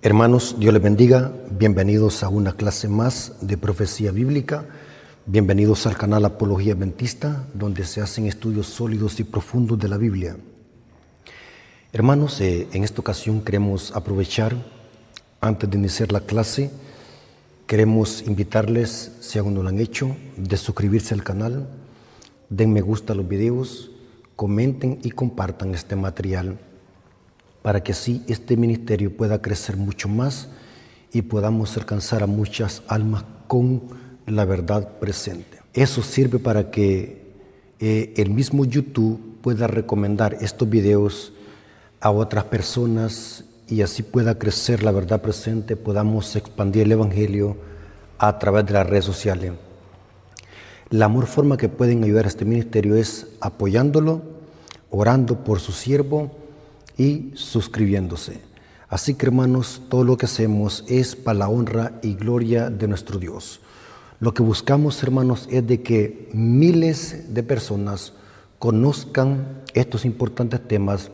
Hermanos, Dios les bendiga. Bienvenidos a una clase más de profecía bíblica. Bienvenidos al canal Apología Adventista, donde se hacen estudios sólidos y profundos de la Biblia. Hermanos, en esta ocasión queremos aprovechar, antes de iniciar la clase, queremos invitarles, si aún no lo han hecho, de suscribirse al canal, den me gusta a los videos, comenten y compartan este material, para que así este ministerio pueda crecer mucho más y podamos alcanzar a muchas almas con la verdad presente. Eso sirve para que el mismo YouTube pueda recomendar estos videos a otras personas y así pueda crecer la verdad presente, podamos expandir el Evangelio a través de las redes sociales. La mejor forma que pueden ayudar a este ministerio es apoyándolo, orando por su siervo y suscribiéndose. Así que, hermanos, todo lo que hacemos es para la honra y gloria de nuestro Dios. Lo que buscamos, hermanos, es de que miles de personas conozcan estos importantes temas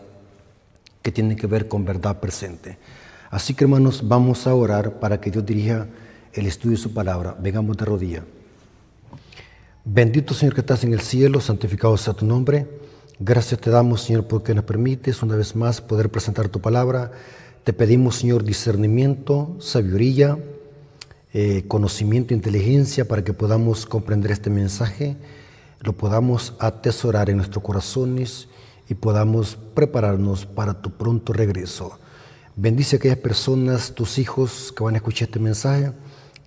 que tienen que ver con verdad presente. Así que, hermanos, vamos a orar para que Dios dirija el estudio de su palabra. Vengamos de rodillas. Bendito Señor que estás en el cielo, santificado sea tu nombre. Gracias te damos, Señor, porque nos permites una vez más poder presentar tu palabra. Te pedimos, Señor, discernimiento, sabiduría, conocimiento, inteligencia para que podamos comprender este mensaje, lo podamos atesorar en nuestros corazones y podamos prepararnos para tu pronto regreso. Bendice a aquellas personas, tus hijos que van a escuchar este mensaje,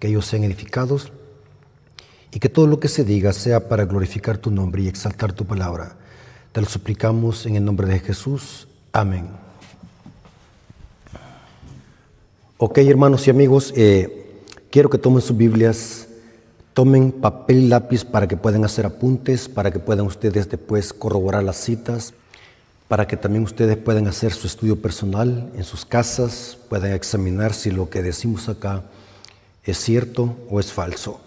que ellos sean edificados y que todo lo que se diga sea para glorificar tu nombre y exaltar tu palabra. Te lo suplicamos en el nombre de Jesús. Amén. Ok, hermanos y amigos, quiero que tomen sus Biblias, tomen papel y lápiz para que puedan hacer apuntes, para que puedan ustedes después corroborar las citas, para que también ustedes puedan hacer su estudio personal en sus casas, puedan examinar si lo que decimos acá es cierto o es falso.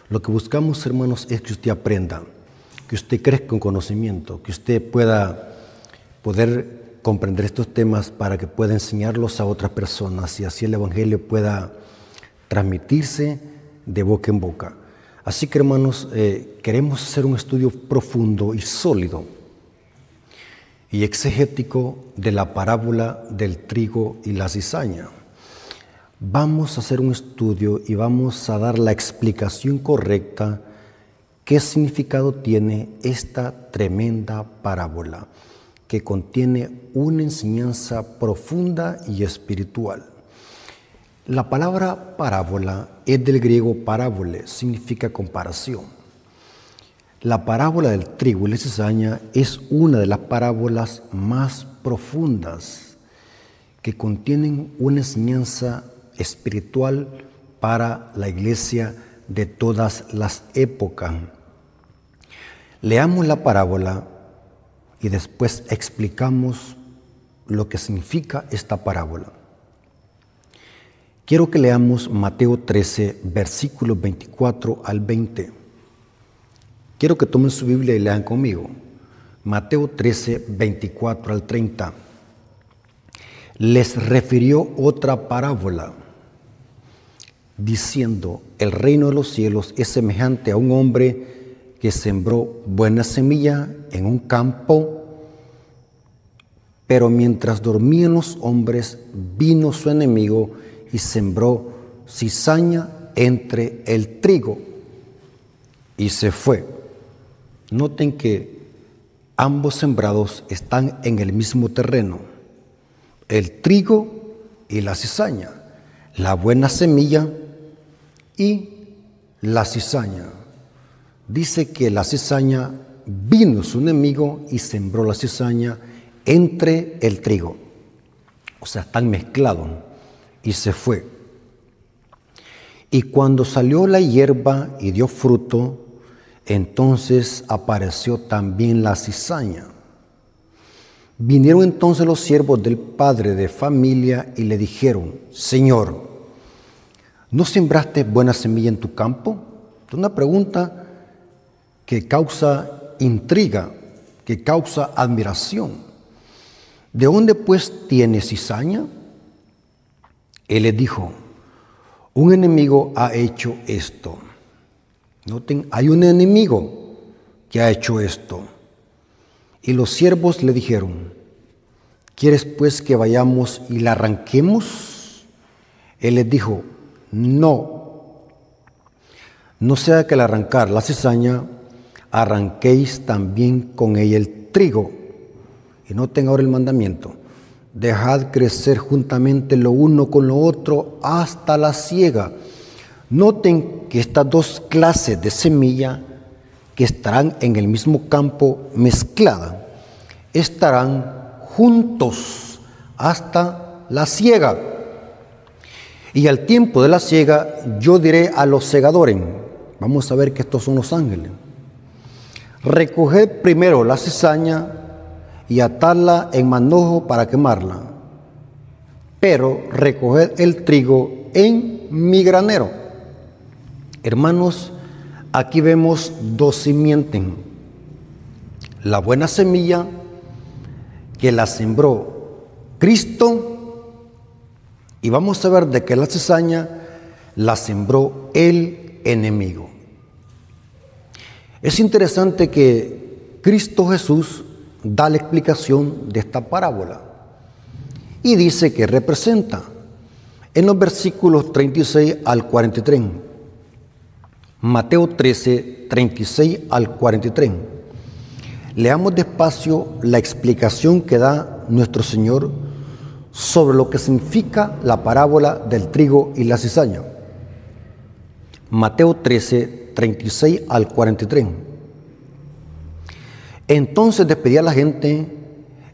Lo que buscamos, hermanos, es que usted aprenda, que usted crezca con conocimiento, que usted pueda poder comprender estos temas para que pueda enseñarlos a otras personas y así el Evangelio pueda transmitirse de boca en boca. Así que, hermanos, queremos hacer un estudio profundo y sólido y exegético de la parábola del trigo y la cizaña. Vamos a hacer un estudio y vamos a dar la explicación correcta. ¿Qué significado tiene esta tremenda parábola que contiene una enseñanza profunda y espiritual? La palabra parábola es del griego parábole, significa comparación. La parábola del trigo y la cizaña es una de las parábolas más profundas que contienen una enseñanza espiritual para la iglesia de todas las épocas. Leamos la parábola y después explicamos lo que significa esta parábola. Quiero que leamos Mateo 13, versículos 24 al 20. Quiero que tomen su Biblia y lean conmigo. Mateo 13, 24 al 30. Les refirió otra parábola, diciendo: el reino de los cielos es semejante a un hombre que sembró buena semilla en un campo, pero mientras dormían los hombres, vino su enemigo y sembró cizaña entre el trigo y se fue. Noten que ambos sembrados están en el mismo terreno, el trigo y la cizaña, la buena semilla y la cizaña. Dice que la cizaña, vino su enemigo y sembró la cizaña entre el trigo. O sea, están mezclados y se fue. Y cuando salió la hierba y dio fruto, entonces apareció también la cizaña. Vinieron entonces los siervos del padre de familia y le dijeron: Señor, ¿no sembraste buena semilla en tu campo? Es una pregunta que causa intriga, que causa admiración. ¿De dónde pues tiene cizaña? Él les dijo: un enemigo ha hecho esto. Noten, hay un enemigo que ha hecho esto. Y los siervos le dijeron: ¿quieres pues que vayamos y la arranquemos? Él les dijo: no sea que al arrancar la cizaña, arranquéis también con ella el trigo. Y noten ahora el mandamiento: dejad crecer juntamente lo uno con lo otro hasta la siega. Noten que estas dos clases de semilla que estarán en el mismo campo mezclada, estarán juntos hasta la siega. Y al tiempo de la siega, yo diré a los segadores, vamos a ver que estos son los ángeles: recoged primero la cizaña y atadla en manojo para quemarla, pero recoged el trigo en mi granero. Hermanos, aquí vemos dos simientes: la buena semilla, que la sembró Cristo, y vamos a ver de que la cizaña la sembró el enemigo. Es interesante que Cristo Jesús da la explicación de esta parábola y dice que representa en los versículos 36 al 43. Mateo 13, 36 al 43. Leamos despacio la explicación que da nuestro Señor sobre lo que significa la parábola del trigo y la cizaña. Mateo 13, 36 al 43. Entonces, despedida la gente,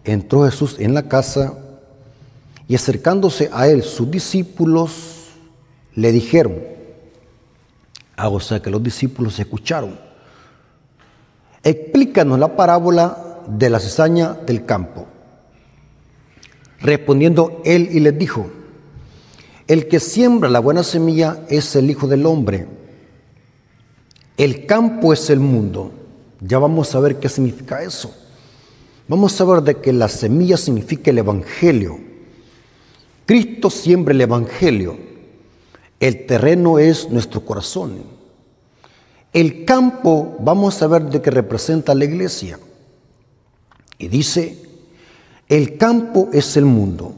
entró Jesús en la casa, y acercándose a él sus discípulos le dijeron, o sea que los discípulos escucharon: explícanos la parábola de la cizaña del campo. Respondiendo él y les dijo: el que siembra la buena semilla es el Hijo del Hombre. El campo es el mundo. Ya vamos a ver qué significa eso. Vamos a ver de que la semilla significa el Evangelio. Cristo siembra el Evangelio. El terreno es nuestro corazón. El campo, vamos a ver de qué representa la iglesia. Y dice: el campo es el mundo.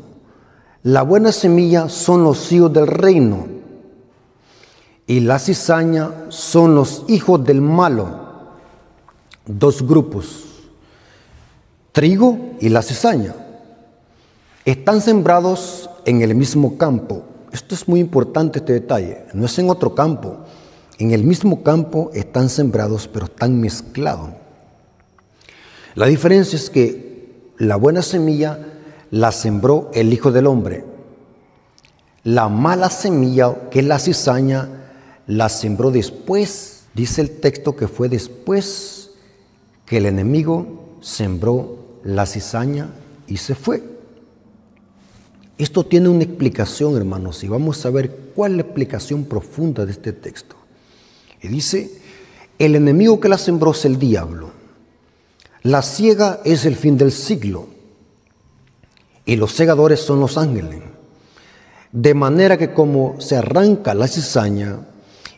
La buena semilla son los hijos del reino. Y la cizaña son los hijos del malo. Dos grupos: trigo y la cizaña. Están sembrados en el mismo campo. Esto es muy importante, este detalle. No es en otro campo. En el mismo campo están sembrados, pero están mezclados. La diferencia es que la buena semilla la sembró el Hijo del Hombre. La mala semilla, que es la cizaña, la sembró después. Dice el texto que fue después que el enemigo sembró la cizaña y se fue. Esto tiene una explicación, hermanos, y vamos a ver cuál es la explicación profunda de este texto. Y dice: el enemigo que la sembró es el diablo. La siega es el fin del siglo, y los segadores son los ángeles. De manera que como se arranca la cizaña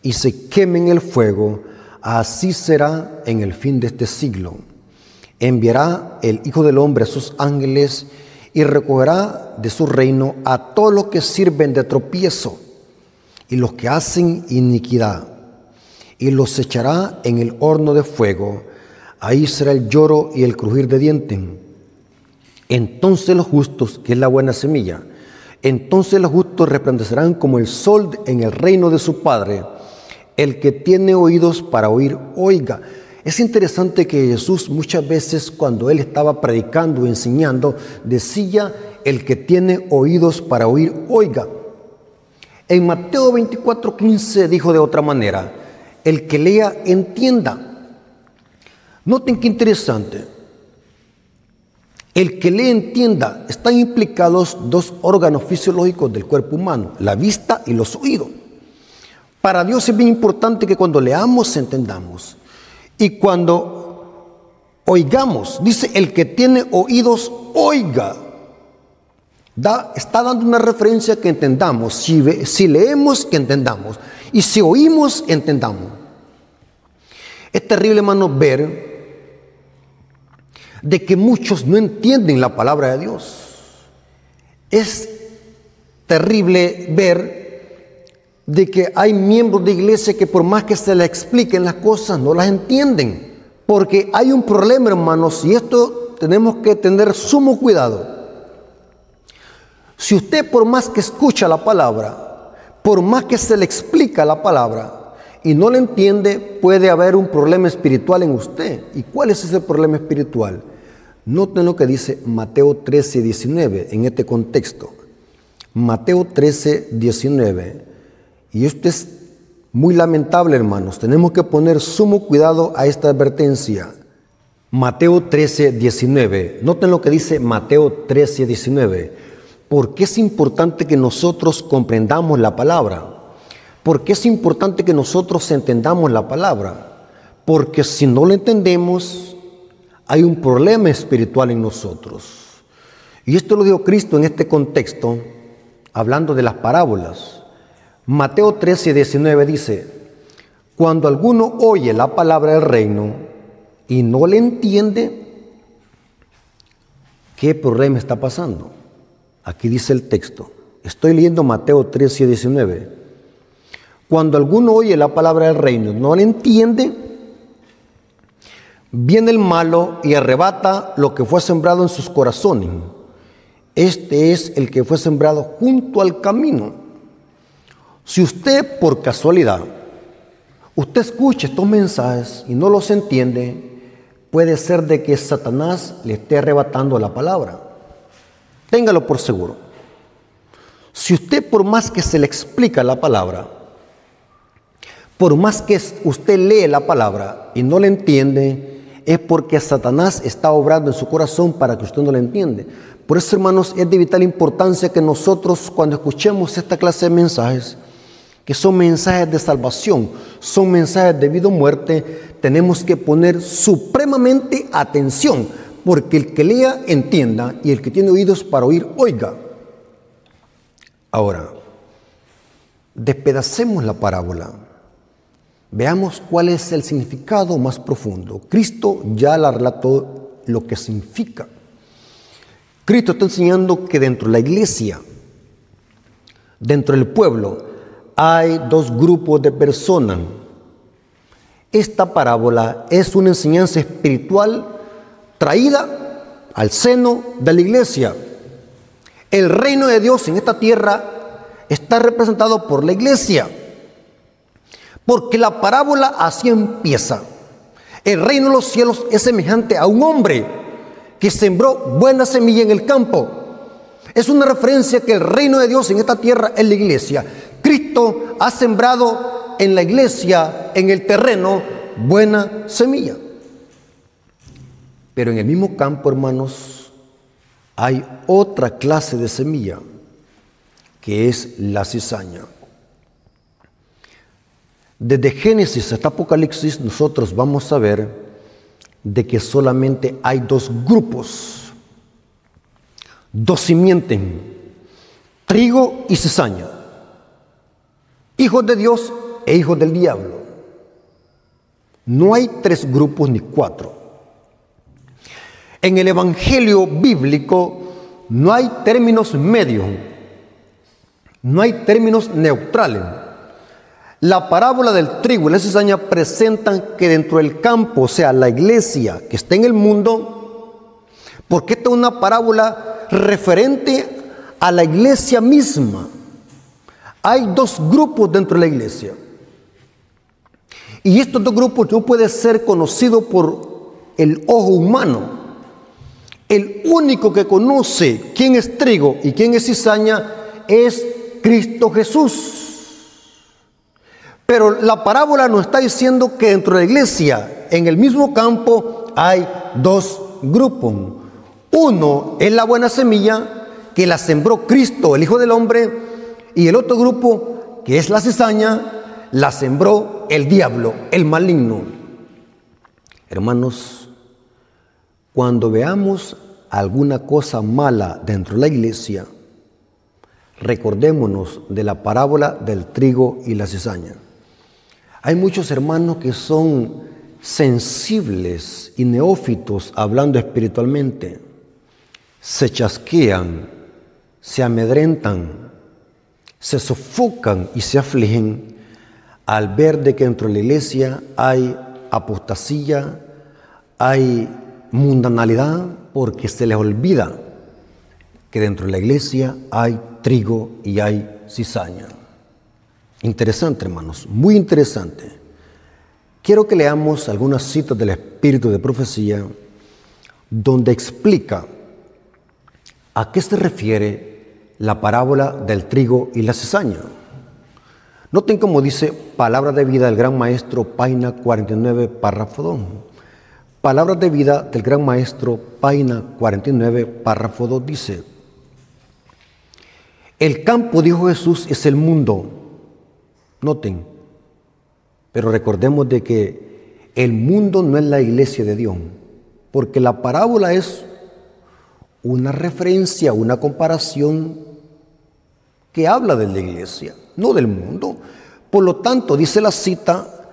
y se quema en el fuego, así será en el fin de este siglo. Enviará el Hijo del Hombre a sus ángeles y recogerá de su reino a todos los que sirven de tropiezo y los que hacen iniquidad, y los echará en el horno de fuego. Ahí será el lloro y el crujir de dientes. Entonces los justos, que es la buena semilla, entonces los justos resplandecerán como el sol en el reino de su Padre. El que tiene oídos para oír, oiga. Es interesante que Jesús muchas veces, cuando Él estaba predicando o enseñando, decía: el que tiene oídos para oír, oiga. En Mateo 24:15 dijo de otra manera: el que lea, entienda. Noten qué interesante. El que lee, entienda. Están implicados dos órganos fisiológicos del cuerpo humano: la vista y los oídos. Para Dios es bien importante que cuando leamos entendamos. Y cuando oigamos, dice: el que tiene oídos, oiga. Está dando una referencia que entendamos. Si leemos, que entendamos. Y si oímos, entendamos. Es terrible, hermanos, ver de que muchos no entienden la palabra de Dios. Es terrible ver de que hay miembros de iglesia que por más que se les expliquen las cosas, no las entienden. Porque hay un problema, hermanos, y esto tenemos que tener sumo cuidado. Si usted por más que escucha la palabra, por más que se le explica la palabra y no la entiende, puede haber un problema espiritual en usted. ¿Y cuál es ese problema espiritual? Noten lo que dice Mateo 13, 19 en este contexto. Mateo 13, 19. Y esto es muy lamentable, hermanos. Tenemos que poner sumo cuidado a esta advertencia. Mateo 13, 19. Noten lo que dice Mateo 13, 19. ¿Por qué es importante que nosotros comprendamos la palabra? ¿Por qué es importante que nosotros entendamos la palabra? Porque si no la entendemos, hay un problema espiritual en nosotros. Y esto lo dijo Cristo en este contexto, hablando de las parábolas. Mateo 13, 19 dice: cuando alguno oye la palabra del reino y no le entiende, ¿qué problema está pasando? Aquí dice el texto. Estoy leyendo Mateo 13, 19. Cuando alguno oye la palabra del reino y no le entiende, viene el malo y arrebata lo que fue sembrado en sus corazones. Este es el que fue sembrado junto al camino. Si usted por casualidad, usted escucha estos mensajes y no los entiende, puede ser de que Satanás le esté arrebatando la palabra. Téngalo por seguro. Si usted por más que se le explica la palabra, por más que usted lee la palabra y no la entiende, es porque Satanás está obrando en su corazón para que usted no la entiende. Por eso, hermanos, es de vital importancia que nosotros, cuando escuchemos esta clase de mensajes, que son mensajes de salvación, son mensajes de vida o muerte, tenemos que poner supremamente atención, porque el que lea, entienda, y el que tiene oídos para oír, oiga. Ahora, despedacemos la parábola. Veamos cuál es el significado más profundo. Cristo ya la relató lo que significa. Cristo está enseñando que dentro de la iglesia, dentro del pueblo, hay dos grupos de personas. Esta parábola es una enseñanza espiritual traída al seno de la iglesia. El reino de Dios en esta tierra está representado por la iglesia, porque la parábola así empieza. El reino de los cielos es semejante a un hombre que sembró buena semilla en el campo. Es una referencia que el reino de Dios en esta tierra es la iglesia. Cristo ha sembrado en la iglesia, en el terreno, buena semilla. Pero en el mismo campo, hermanos, hay otra clase de semilla, que es la cizaña. Desde Génesis hasta Apocalipsis, nosotros vamos a ver de que solamente hay dos grupos, dos simientes, trigo y cizaña, hijos de Dios e hijos del diablo. No hay tres grupos ni cuatro. En el evangelio bíblico no hay términos medios, no hay términos neutrales. La parábola del trigo y la cizaña presentan que dentro del campo, o sea, la iglesia que está en el mundo, porque esta es una parábola referente a la iglesia misma. Hay dos grupos dentro de la iglesia. Y estos dos grupos no pueden ser conocidos por el ojo humano. El único que conoce quién es trigo y quién es cizaña es Cristo Jesús. Pero la parábola nos está diciendo que dentro de la iglesia, en el mismo campo, hay dos grupos. Uno es la buena semilla, que la sembró Cristo, el Hijo del Hombre, y el otro grupo, que es la cizaña, la sembró el diablo, el maligno. Hermanos, cuando veamos alguna cosa mala dentro de la iglesia, Recordémonos de la parábola del trigo y la cizaña. Hay muchos hermanos que son sensibles y neófitos hablando espiritualmente. Se chasquean, se amedrentan, se sofocan y se afligen al ver de que dentro de la iglesia hay apostasía, hay mundanalidad, porque se les olvida que dentro de la iglesia hay trigo y hay cizaña. Interesante, hermanos, muy interesante. Quiero que leamos algunas citas del Espíritu de Profecía donde explica a qué se refiere la parábola del trigo y la cizaña. Noten cómo dice Palabra de Vida del Gran Maestro, página 49, párrafo 2. Palabras de Vida del Gran Maestro, página 49, párrafo 2 dice: el campo, dijo Jesús, es el mundo. Noten, pero recordemos de que el mundo no es la iglesia de Dios, porque la parábola es una referencia, una comparación que habla de la iglesia, no del mundo. Por lo tanto, dice la cita,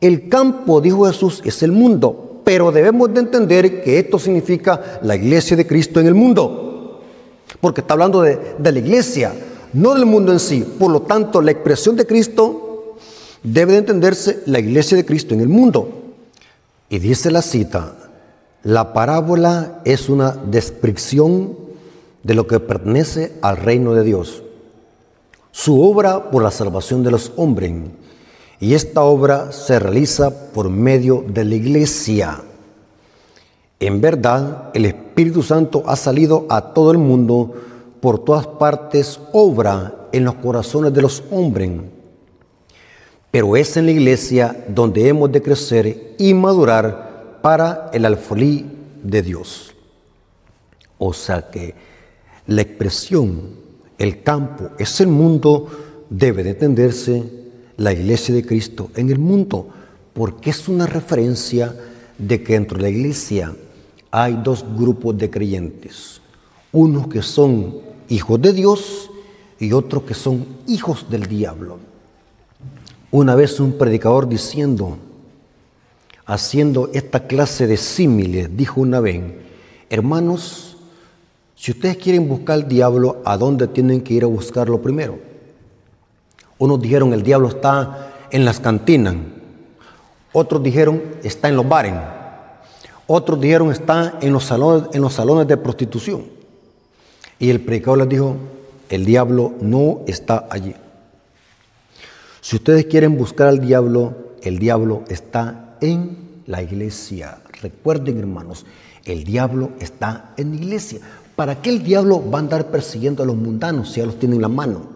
el campo, dijo Jesús, es el mundo, pero debemos de entender que esto significa la iglesia de Cristo en el mundo, porque está hablando de la iglesia, no del mundo en sí. Por lo tanto, la expresión de Cristo debe de entenderse la iglesia de Cristo en el mundo. Y dice la cita, la parábola es una descripción de lo que pertenece al reino de Dios, su obra por la salvación de los hombres, y esta obra se realiza por medio de la iglesia. En verdad, el Espíritu Santo ha salido a todo el mundo, por todas partes obra en los corazones de los hombres, pero es en la iglesia donde hemos de crecer y madurar para el alfolí de Dios. O sea que la expresión, el campo es el mundo, debe de entenderse la iglesia de Cristo en el mundo, porque es una referencia de que dentro de la iglesia hay dos grupos de creyentes, unos que son hijos de Dios y otros que son hijos del diablo. Una vez un predicador haciendo esta clase de símiles, dijo una vez: hermanos, si ustedes quieren buscar al diablo, ¿a dónde tienen que ir a buscarlo primero? Unos dijeron el diablo está en las cantinas, otros dijeron está en los bares, otros dijeron está en los salones de prostitución. Y el predicador les dijo, el diablo no está allí. Si ustedes quieren buscar al diablo, el diablo está en la iglesia. Recuerden, hermanos, el diablo está en la iglesia. ¿Para qué el diablo va a andar persiguiendo a los mundanos si ya los tiene en la mano?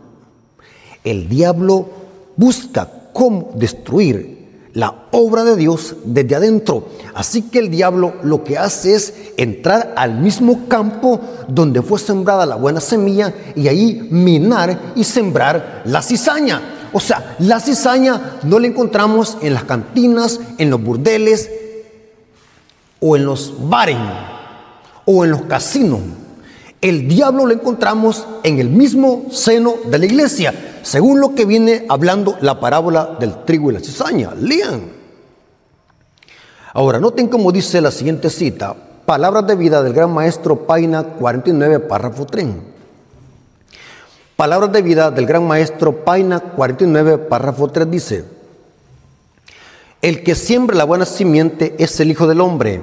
El diablo busca cómo destruir la obra de Dios desde adentro. Así que el diablo lo que hace es entrar al mismo campo donde fue sembrada la buena semilla y ahí minar y sembrar la cizaña. O sea, la cizaña no la encontramos en las cantinas, en los burdeles o en los bares o en los casinos. El diablo lo encontramos en el mismo seno de la iglesia, según lo que viene hablando la parábola del trigo y la cizaña. Lean. Ahora, noten cómo dice la siguiente cita, Palabras de Vida del Gran Maestro, página 49, párrafo 3. Palabras de Vida del Gran Maestro, página 49, párrafo 3 dice: el que siembra la buena simiente es el Hijo del Hombre.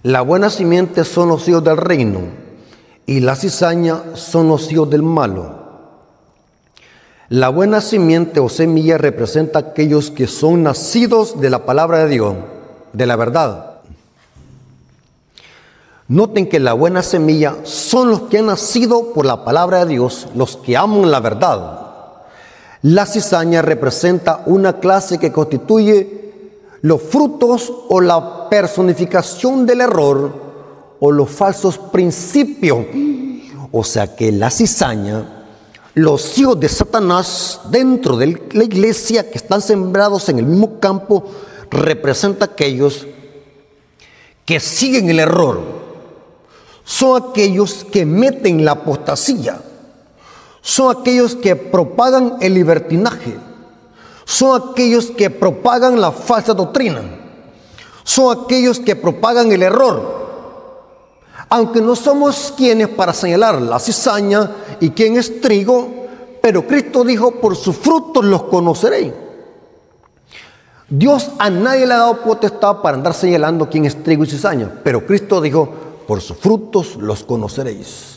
La buena simiente son los hijos del reino, y la cizaña son los hijos del malo. La buena simiente o semilla representa a aquellos que son nacidos de la palabra de Dios, de la verdad. Noten que la buena semilla son los que han nacido por la palabra de Dios, los que aman la verdad. La cizaña representa una clase que constituye los frutos o la personificación del error o los falsos principios. O sea que la cizaña, los hijos de Satanás dentro de la iglesia que están sembrados en el mismo campo, representa a aquellos que siguen el error. Son aquellos que meten la apostasía. son aquellos que propagan el libertinaje, son aquellos que propagan la falsa doctrina, son aquellos que propagan el error. Aunque no somos quienes para señalar la cizaña y quién es trigo, pero Cristo dijo: por sus frutos los conoceréis. Dios a nadie le ha dado potestad para andar señalando quién es trigo y cizaña, pero Cristo dijo: por sus frutos los conoceréis.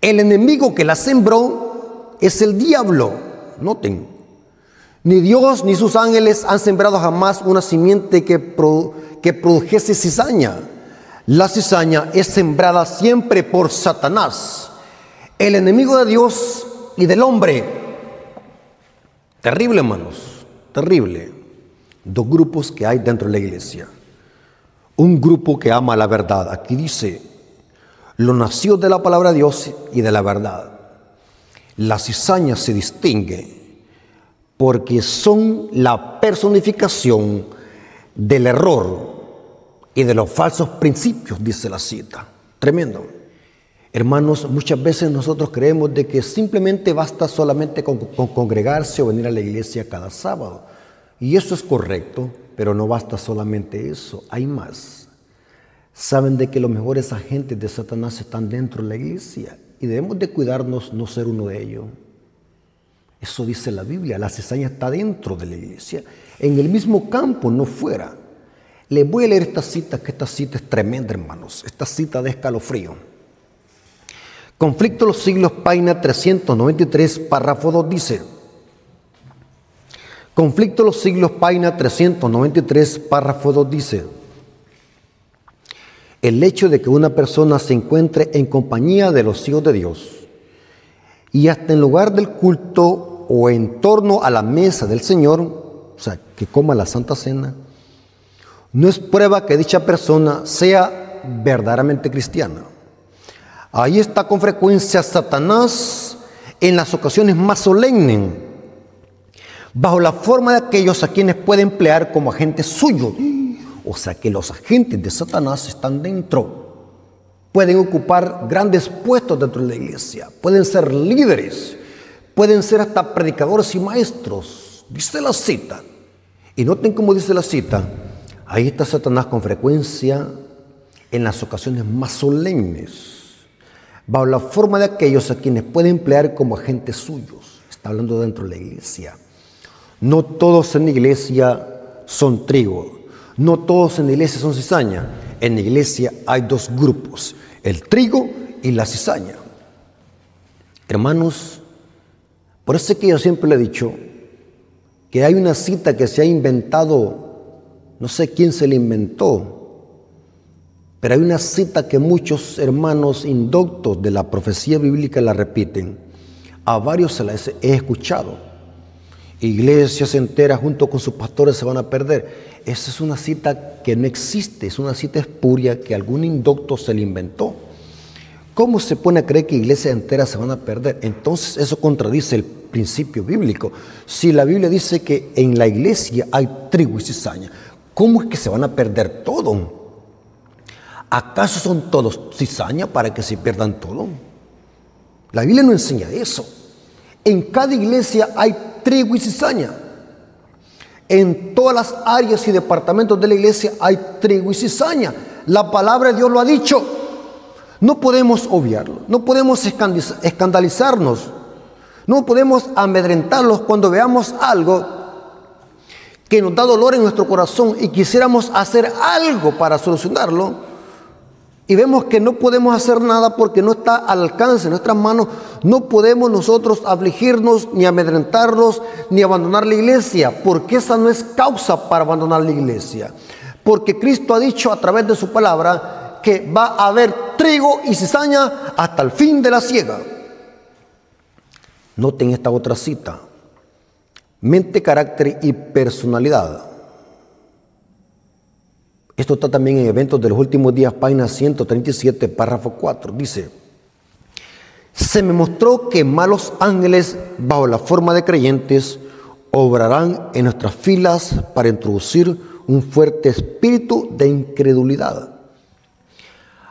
El enemigo que la sembró es el diablo. Noten, ni Dios ni sus ángeles han sembrado jamás una simiente que produjese cizaña. La cizaña es sembrada siempre por Satanás, el enemigo de Dios y del hombre. Terrible, hermanos, terrible. Dos grupos que hay dentro de la iglesia. Un grupo que ama la verdad. Aquí dice: lo nacido de la palabra de Dios y de la verdad. La cizaña se distingue porque son la personificación del error y de los falsos principios, dice la cita. Tremendo. Hermanos, muchas veces nosotros creemos de que simplemente basta solamente con congregarse o venir a la iglesia cada sábado. Y eso es correcto, pero no basta solamente eso, hay más. Saben de que los mejores agentes de Satanás están dentro de la iglesia y debemos de cuidarnos no ser uno de ellos. Eso dice la Biblia, la cizaña está dentro de la iglesia, en el mismo campo, no fuera. Les voy a leer esta cita, que esta cita es tremenda, hermanos. Esta cita de escalofrío. Conflicto de los siglos, página 393, párrafo 2 dice: Conflicto de los siglos, página 393, párrafo 2 dice: el hecho de que una persona se encuentre en compañía de los hijos de Dios y hasta en lugar del culto o en torno a la mesa del Señor, o sea, que coma la Santa Cena, no es prueba que dicha persona sea verdaderamente cristiana. Ahí está con frecuencia Satanás en las ocasiones más solemnes, bajo la forma de aquellos a quienes puede emplear como agentes suyos. O sea que los agentes de Satanás están dentro. Pueden ocupar grandes puestos dentro de la iglesia. Pueden ser líderes. Pueden ser hasta predicadores y maestros. Dice la cita. Y noten cómo dice la cita. Ahí está Satanás con frecuencia en las ocasiones más solemnes, bajo la forma de aquellos a quienes puede emplear como agentes suyos. Está hablando dentro de la iglesia. No todos en la iglesia son trigo. No todos en la iglesia son cizaña. En la iglesia hay dos grupos: el trigo y la cizaña. Hermanos, por eso es que yo siempre le he dicho que hay una cita que se ha inventado. No sé quién se la inventó, pero hay una cita que muchos hermanos indoctos de la profecía bíblica la repiten. A varios se las he escuchado. Iglesias enteras junto con sus pastores se van a perder. Esa es una cita que no existe, es una cita espuria que algún indocto se la inventó. ¿Cómo se pone a creer que iglesias enteras se van a perder? Entonces eso contradice el principio bíblico. Si la Biblia dice que en la iglesia hay trigo y cizaña, ¿cómo es que se van a perder todo? ¿Acaso son todos cizaña para que se pierdan todo? La Biblia no enseña eso. En cada iglesia hay trigo y cizaña. En todas las áreas y departamentos de la iglesia hay trigo y cizaña. La palabra de Dios lo ha dicho. No podemos obviarlo, no podemos escandalizarnos, no podemos amedrentarlos cuando veamos algo que nos da dolor en nuestro corazón y quisiéramos hacer algo para solucionarlo. Y vemos que no podemos hacer nada porque no está al alcance de nuestras manos. No podemos nosotros afligirnos, ni amedrentarnos, ni abandonar la iglesia, porque esa no es causa para abandonar la iglesia. Porque Cristo ha dicho a través de su palabra que va a haber trigo y cizaña hasta el fin de la siega. Noten esta otra cita: mente, carácter y personalidad. Esto está también en Eventos de los Últimos Días, página 137, párrafo 4. Dice: se me mostró que malos ángeles, bajo la forma de creyentes, obrarán en nuestras filas para introducir un fuerte espíritu de incredulidad.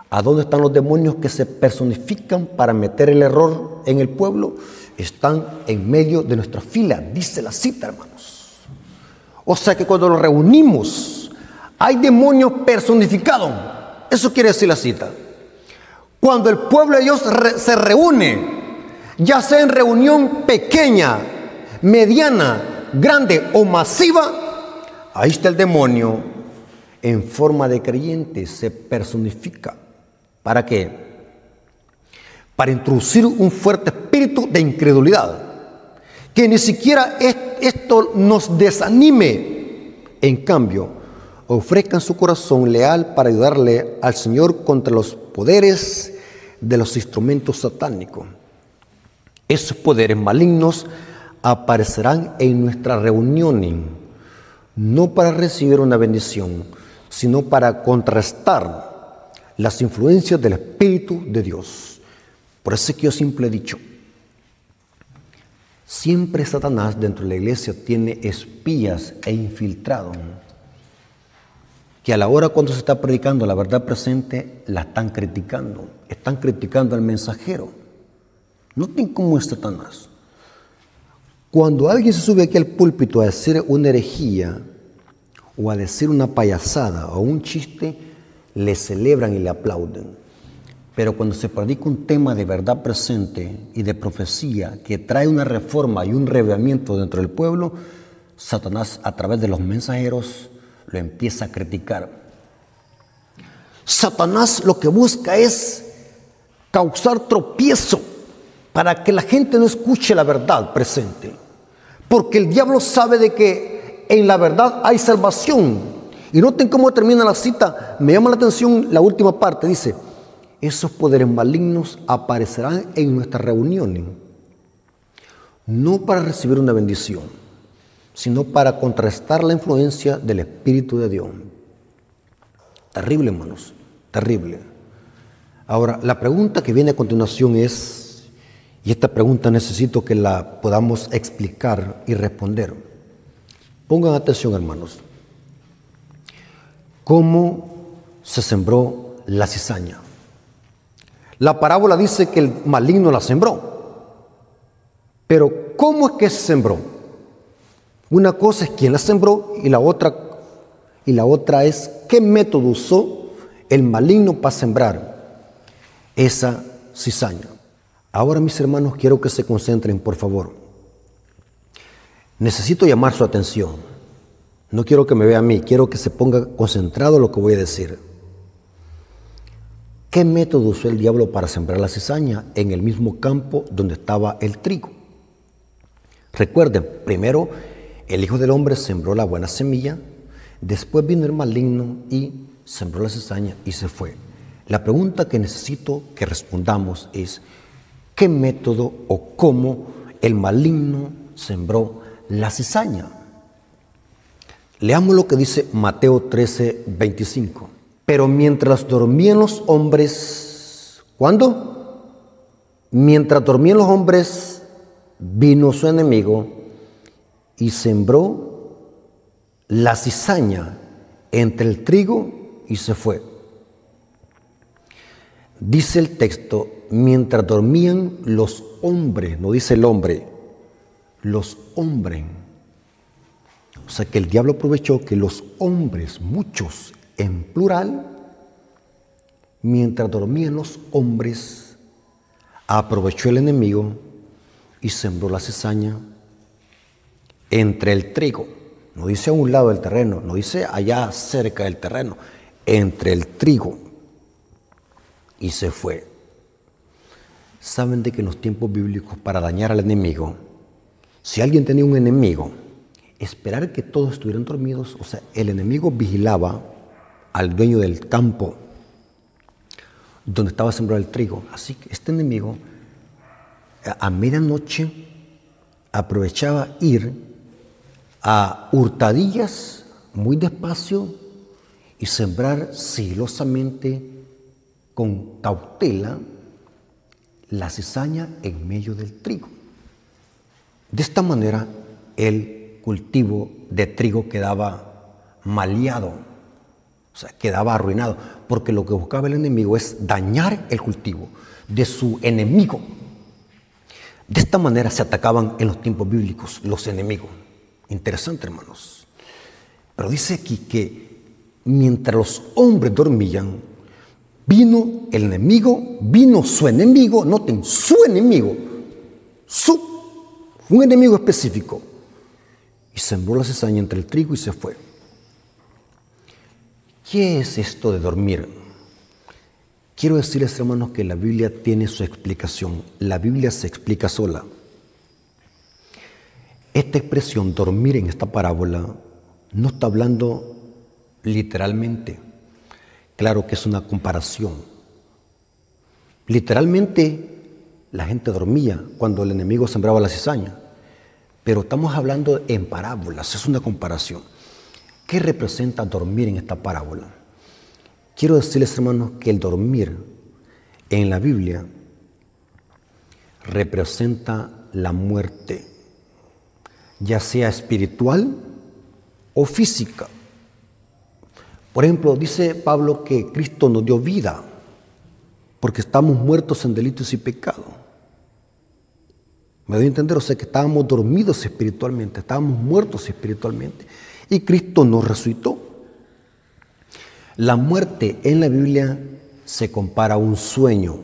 ¿A dónde están los demonios que se personifican para meter el error terror en el pueblo están en medio de nuestra fila, dice la cita, hermanos. O sea que cuando nos reunimos, hay demonios personificados. Eso quiere decir la cita. Cuando el pueblo de Dios se reúne, ya sea en reunión pequeña, mediana, grande o masiva, ahí está el demonio en forma de creyente, se personifica. ¿Para qué? Para introducir un fuerte espíritu de incredulidad, que ni siquiera esto nos desanime. En cambio, ofrezcan su corazón leal para ayudarle al Señor contra los poderes de los instrumentos satánicos. Esos poderes malignos aparecerán en nuestras reuniones, no para recibir una bendición, sino para contrastar las influencias del Espíritu de Dios. Por eso es que yo siempre he dicho, siempre Satanás dentro de la iglesia tiene espías e infiltrados, que a la hora cuando se está predicando la verdad presente, la están criticando al mensajero. Noten cómo es Satanás. Cuando alguien se sube aquí al púlpito a decir una herejía, o a decir una payasada, o un chiste, le celebran y le aplauden. Pero cuando se predica un tema de verdad presente y de profecía que trae una reforma y un reavivamiento dentro del pueblo, Satanás a través de los mensajeros lo empieza a criticar. Satanás lo que busca es causar tropiezo para que la gente no escuche la verdad presente. Porque el diablo sabe de que en la verdad hay salvación. Y noten cómo termina la cita. Me llama la atención la última parte. Dice, esos poderes malignos aparecerán en nuestras reuniones, no para recibir una bendición, sino para contrastar la influencia del Espíritu de Dios. Terrible, hermanos, terrible. Ahora, la pregunta que viene a continuación es, y esta pregunta necesito que la podamos explicar y responder. Pongan atención, hermanos. ¿Cómo se sembró la cizaña? La parábola dice que el maligno la sembró. Pero ¿cómo es que se sembró? Una cosa es quién la sembró y la otra es qué método usó el maligno para sembrar esa cizaña. Ahora, mis hermanos, quiero que se concentren, por favor. Necesito llamar su atención. No quiero que me vea a mí, quiero que se ponga concentrado en lo que voy a decir. ¿Qué método usó el diablo para sembrar la cizaña en el mismo campo donde estaba el trigo? Recuerden, primero el Hijo del Hombre sembró la buena semilla, después vino el maligno y sembró la cizaña y se fue. La pregunta que necesito que respondamos es, ¿qué método o cómo el maligno sembró la cizaña? Leamos lo que dice Mateo 13:25. Pero mientras dormían los hombres, ¿cuándo? Mientras dormían los hombres, vino su enemigo y sembró la cizaña entre el trigo y se fue. Dice el texto, mientras dormían los hombres, no dice el hombre, los hombres. O sea que el diablo aprovechó que los hombres, muchos en plural, mientras dormían los hombres, aprovechó el enemigo y sembró la cizaña entre el trigo. No dice a un lado del terreno, no dice allá cerca del terreno, entre el trigo. Y se fue. Saben de que en los tiempos bíblicos, para dañar al enemigo, si alguien tenía un enemigo, esperar que todos estuvieran dormidos, o sea, el enemigo vigilaba al dueño del campo donde estaba sembrado el trigo. Así que este enemigo a medianoche aprovechaba ir a hurtadillas muy despacio y sembrar sigilosamente con cautela la cizaña en medio del trigo. De esta manera el cultivo de trigo quedaba maleado. O sea, quedaba arruinado, porque lo que buscaba el enemigo es dañar el cultivo de su enemigo. De esta manera se atacaban en los tiempos bíblicos los enemigos. Interesante, hermanos. Pero dice aquí que mientras los hombres dormían, vino el enemigo, vino su enemigo, noten, su enemigo, un enemigo específico, y sembró la cizaña entre el trigo y se fue. ¿Qué es esto de dormir? Quiero decirles, hermanos, que la Biblia tiene su explicación. La Biblia se explica sola. Esta expresión, dormir, en esta parábola, no está hablando literalmente. Claro que es una comparación. Literalmente, la gente dormía cuando el enemigo sembraba la cizaña. Pero estamos hablando en parábolas, es una comparación. ¿Qué representa dormir en esta parábola? Quiero decirles, hermanos, que el dormir en la Biblia representa la muerte, ya sea espiritual o física. Por ejemplo, dice Pablo que Cristo nos dio vida porque estamos muertos en delitos y pecados. ¿Me doy a entender? O sea, que estábamos dormidos espiritualmente, estábamos muertos espiritualmente y Cristo nos resucitó. La muerte en la Biblia se compara a un sueño.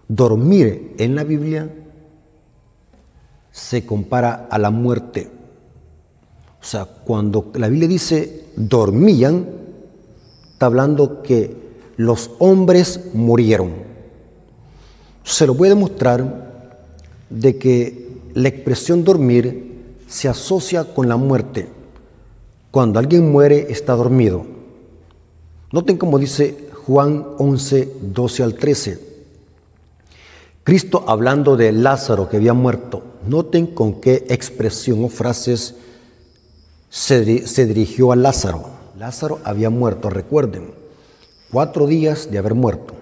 Dormir en la Biblia se compara a la muerte. O sea, cuando la Biblia dice dormían, está hablando que los hombres murieron. Se lo voy a demostrar de que la expresión dormir se asocia con la muerte. Cuando alguien muere, está dormido. Noten cómo dice Juan 11, 12 al 13. Cristo hablando de Lázaro que había muerto. Noten con qué expresión o frases se dirigió a Lázaro. Lázaro había muerto, recuerden, 4 días de haber muerto.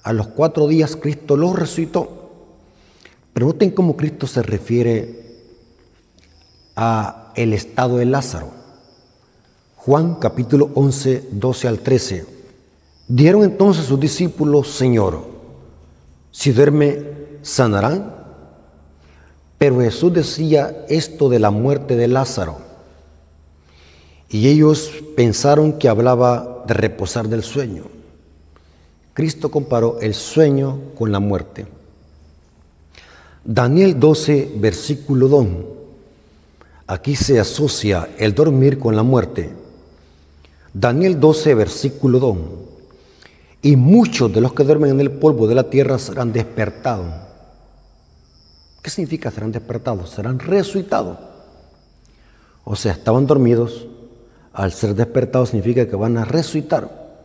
A los 4 días Cristo lo resucitó. Pero noten cómo Cristo se refiere a el estado de Lázaro. Juan capítulo 11, 12 al 13. Dijeron entonces sus discípulos: Señor, si duerme, ¿sanarán? Pero Jesús decía esto de la muerte de Lázaro. Y ellos pensaron que hablaba de reposar del sueño. Cristo comparó el sueño con la muerte. Daniel 12, versículo 2. Aquí se asocia el dormir con la muerte. Daniel 12, versículo 2. Y muchos de los que duermen en el polvo de la tierra serán despertados. ¿Qué significa serán despertados? Serán resucitados. O sea, estaban dormidos. Al ser despertados significa que van a resucitar.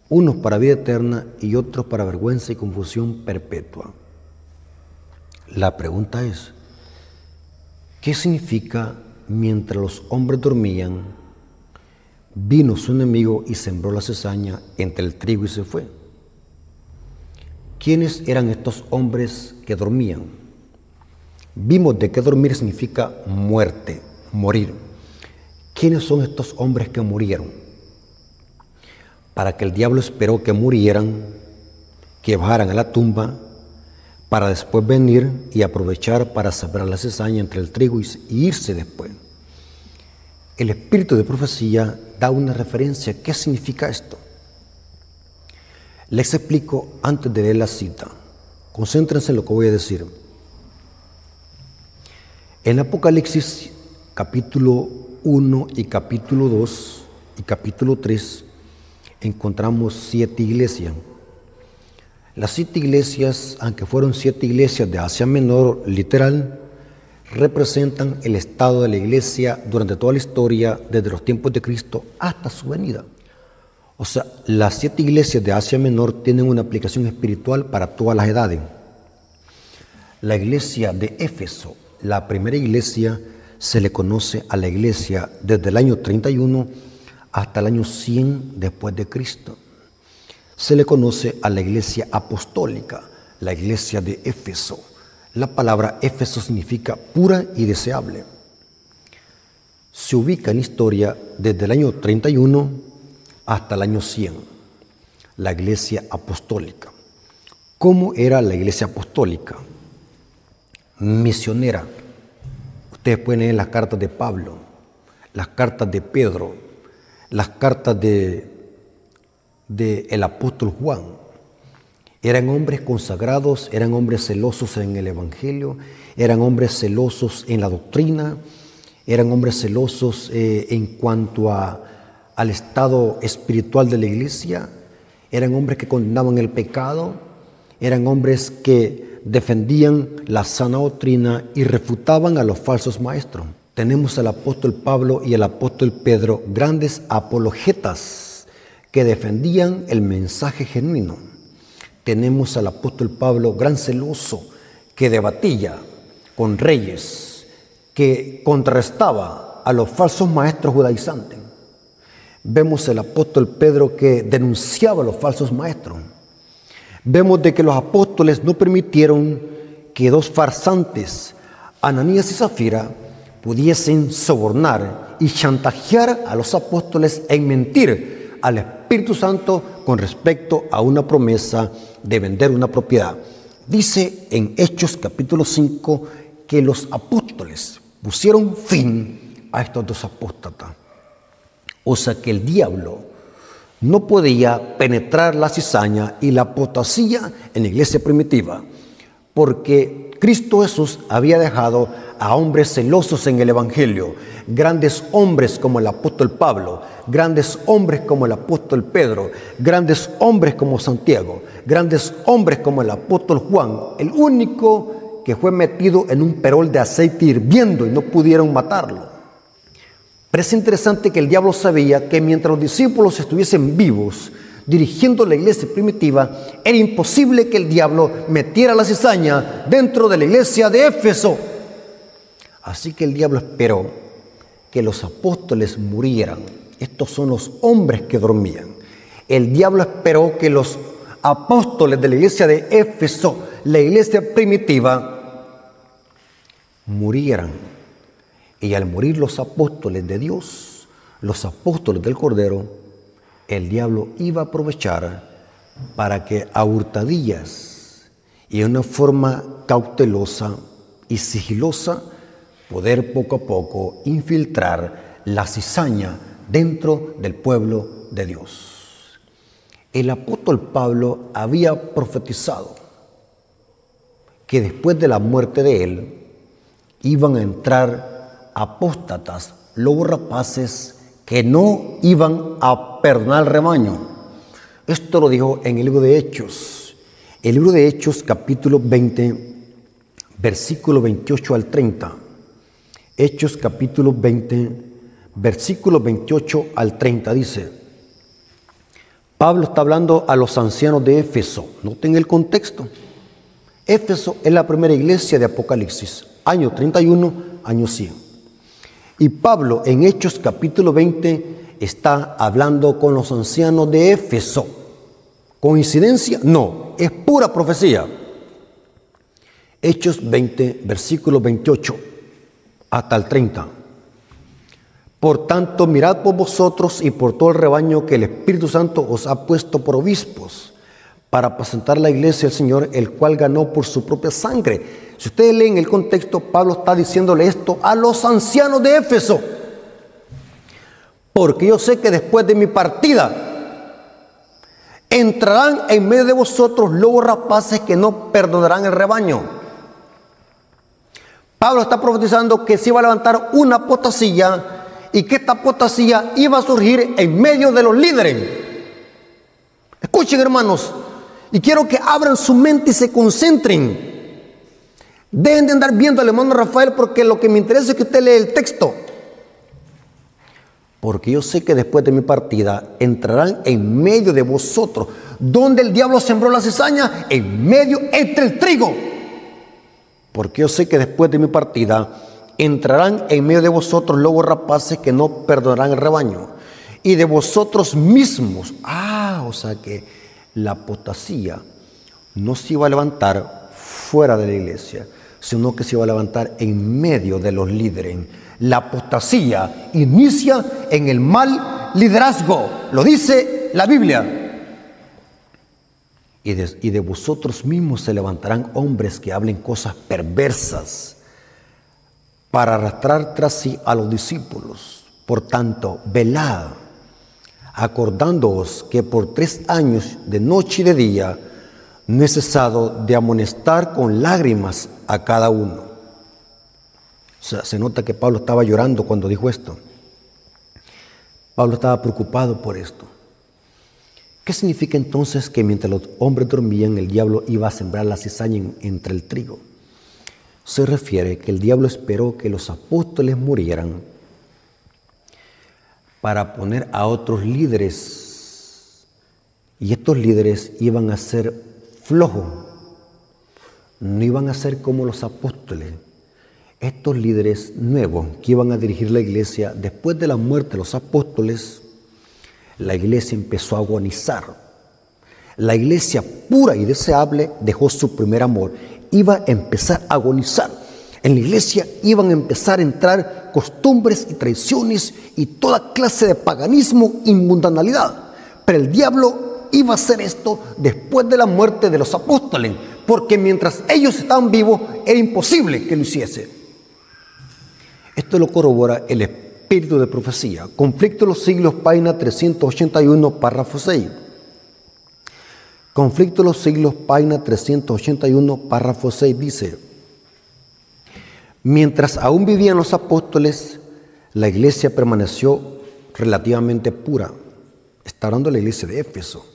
Unos para vida eterna y otros para vergüenza y confusión perpetua. La pregunta es, ¿qué significa mientras los hombres dormían, vino su enemigo y sembró la cizaña entre el trigo y se fue? ¿Quiénes eran estos hombres que dormían? Vimos de que dormir significa muerte, morir. ¿Quiénes son estos hombres que murieron? Para que el diablo esperó que murieran, que bajaran a la tumba, para después venir y aprovechar para sembrar la cizaña entre el trigo y irse después. El espíritu de profecía da una referencia. ¿Qué significa esto? Les explico antes de leer la cita. Concéntrense en lo que voy a decir. En Apocalipsis capítulo 1 y capítulo 2 y capítulo 3 encontramos 7 iglesias. Las 7 iglesias, aunque fueron 7 iglesias de Asia Menor, literal, representan el estado de la iglesia durante toda la historia, desde los tiempos de Cristo hasta su venida. O sea, las 7 iglesias de Asia Menor tienen una aplicación espiritual para todas las edades. La iglesia de Éfeso, la primera iglesia, se le conoce a la iglesia desde el año 31 hasta el año 100 después de Cristo. Se le conoce a la iglesia apostólica, la iglesia de Éfeso. La palabra Éfeso significa pura y deseable. Se ubica en historia desde el año 31 hasta el año 100, la iglesia apostólica. ¿Cómo era la iglesia apostólica? misionera. Ustedes pueden leer las cartas de Pablo, las cartas de Pedro, las cartas de el apóstol Juan. Eran hombres consagrados, eran hombres celosos en el evangelio, eran hombres celosos en la doctrina, eran hombres celosos en cuanto al estado espiritual de la iglesia, eran hombres que condenaban el pecado, eran hombres que defendían la sana doctrina y refutaban a los falsos maestros. Tenemos al apóstol Pablo y al apóstol Pedro, grandes apologetas que defendían el mensaje genuino. Tenemos al apóstol Pablo, gran celoso, que debatía con reyes, que contrarrestaba a los falsos maestros judaizantes. Vemos al apóstol Pedro que denunciaba a los falsos maestros. Vemos de que los apóstoles no permitieron que dos farsantes, Ananías y Zafira, pudiesen sobornar y chantajear a los apóstoles en mentir al Espíritu Santo con respecto a una promesa de vender una propiedad. Dice en Hechos capítulo 5 que los apóstoles pusieron fin a estos dos apóstatas. O sea que el diablo no podía penetrar la cizaña y la apostasía en la iglesia primitiva, porque Cristo Jesús había dejado a hombres celosos en el evangelio, grandes hombres como el apóstol Pablo, grandes hombres como el apóstol Pedro, grandes hombres como Santiago, grandes hombres como el apóstol Juan, el único que fue metido en un perol de aceite hirviendo y no pudieron matarlo. Pero es interesante que el diablo sabía que mientras los discípulos estuviesen vivos, dirigiendo la iglesia primitiva, era imposible que el diablo metiera la cizaña dentro de la iglesia de Éfeso. Así que el diablo esperó que los apóstoles murieran. Estos son los hombres que dormían. El diablo esperó que los apóstoles de la iglesia de Éfeso, la iglesia primitiva, murieran. Y al morir los apóstoles de Dios, los apóstoles del Cordero, el diablo iba a aprovechar para que a hurtadillas y de una forma cautelosa y sigilosa poder poco a poco infiltrar la cizaña dentro del pueblo de Dios. El apóstol Pablo había profetizado que después de la muerte de él iban a entrar apóstatas, lobos rapaces que no iban a perdonar al rebaño. Esto lo dijo en el libro de Hechos. El libro de Hechos, capítulo 20, versículo 28 al 30. Hechos, capítulo 20, versículo 28 al 30, dice: Pablo está hablando a los ancianos de Éfeso. Noten el contexto. Éfeso es la primera iglesia de Apocalipsis, año 31, año 100. Y Pablo en Hechos capítulo 20 está hablando con los ancianos de Éfeso. ¿Coincidencia? No, es pura profecía. Hechos 20, versículo 28 hasta el 30. Por tanto, mirad por vosotros y por todo el rebaño que el Espíritu Santo os ha puesto por obispos, para apacentar la iglesia del Señor, el cual ganó por su propia sangre. Si ustedes leen el contexto, Pablo está diciéndole esto a los ancianos de Éfeso. Porque yo sé que después de mi partida entrarán en medio de vosotros lobos rapaces que no perdonarán el rebaño. Pablo está profetizando que se iba a levantar una apostasía y que esta apostasía iba a surgir en medio de los líderes. Escuchen, hermanos, y quiero que abran su mente y se concentren. Dejen de andar viendo al hermano Rafael, porque lo que me interesa es que usted lea el texto. Porque yo sé que después de mi partida entrarán en medio de vosotros. ¿Dónde el diablo sembró la cizaña? En medio, entre el trigo. Porque yo sé que después de mi partida entrarán en medio de vosotros lobos rapaces que no perdonarán el rebaño. Y de vosotros mismos. O sea que la apostasía no se iba a levantar fuera de la iglesia, sino que se iba a levantar en medio de los líderes. La apostasía inicia en el mal liderazgo, lo dice la Biblia. y de vosotros mismos se levantarán hombres que hablen cosas perversas para arrastrar tras sí a los discípulos. Por tanto, velad, acordándoos que por 3 años, de noche y de día, no he cesado de amonestar con lágrimas a cada uno. O sea, se nota que Pablo estaba llorando cuando dijo esto. Pablo estaba preocupado por esto. ¿Qué significa entonces que mientras los hombres dormían, el diablo iba a sembrar la cizaña entre el trigo? Se refiere que el diablo esperó que los apóstoles murieran para poner a otros líderes, y estos líderes iban a ser flojos, no iban a ser como los apóstoles. Estos líderes nuevos que iban a dirigir la iglesia después de la muerte de los apóstoles, la iglesia empezó a agonizar. La iglesia pura y deseable dejó su primer amor. Iba a empezar a agonizar. En la iglesia iban a empezar a entrar costumbres y tradiciones y toda clase de paganismo y mundanalidad. Pero el diablo iba a hacer esto después de la muerte de los apóstoles, porque mientras ellos estaban vivos era imposible que lo hiciese. Esto lo corrobora el Espíritu de Profecía. Conflicto de los siglos, página 381, párrafo 6. Conflicto de los siglos, página 381, párrafo 6 dice: mientras aún vivían los apóstoles, la iglesia permaneció relativamente pura. Está hablando de la iglesia de Éfeso.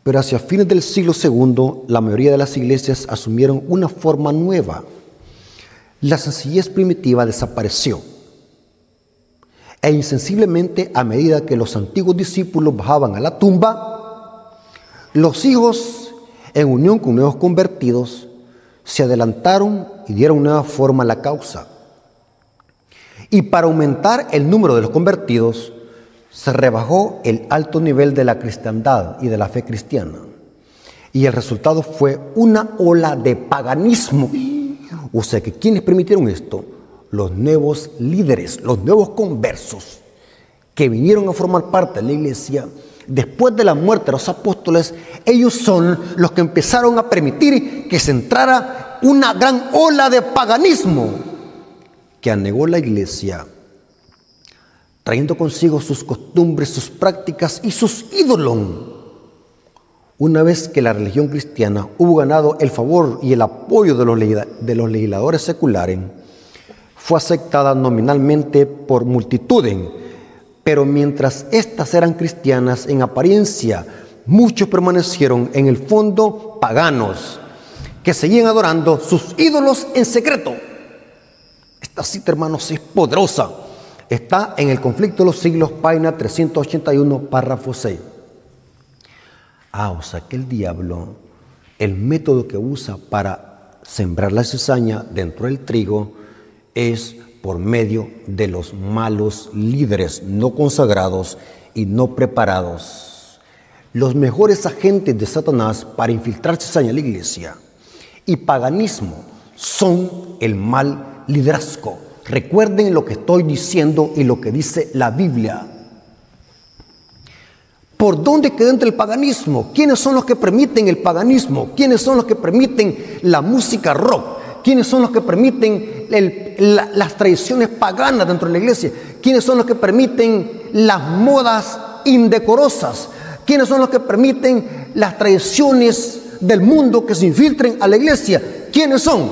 Pero hacia fines del siglo II, la mayoría de las iglesias asumieron una forma nueva. La sencillez primitiva desapareció. E insensiblemente, a medida que los antiguos discípulos bajaban a la tumba, los hijos, en unión con nuevos convertidos, se adelantaron y dieron nueva forma a la causa. Y para aumentar el número de los convertidos, se rebajó el alto nivel de la cristiandad y de la fe cristiana. Y el resultado fue una ola de paganismo. O sea que ¿quiénes permitieron esto? Los nuevos líderes, los nuevos conversos que vinieron a formar parte de la iglesia después de la muerte de los apóstoles. Ellos son los que empezaron a permitir que se entrara una gran ola de paganismo que anegó la iglesia, trayendo consigo sus costumbres, sus prácticas y sus ídolos. Una vez que la religión cristiana hubo ganado el favor y el apoyo de los legisladores seculares, fue aceptada nominalmente por multitudes, pero mientras éstas eran cristianas en apariencia, muchos permanecieron en el fondo paganos, que seguían adorando sus ídolos en secreto. Esta cita, hermanos, es poderosa. Está en el Conflicto de los Siglos, página 381, párrafo 6. O sea que el diablo, el método que usa para sembrar la cizaña dentro del trigo es por medio de los malos líderes no consagrados y no preparados. Los mejores agentes de Satanás para infiltrar cizaña en la iglesia y paganismo son el mal liderazgo. Recuerden lo que estoy diciendo y lo que dice la Biblia. ¿Por dónde queda entre el paganismo? ¿Quiénes son los que permiten el paganismo? ¿Quiénes son los que permiten la música rock? ¿Quiénes son los que permiten las tradiciones paganas dentro de la iglesia? ¿Quiénes son los que permiten las modas indecorosas? ¿Quiénes son los que permiten las tradiciones del mundo que se infiltren a la iglesia? ¿Quiénes son?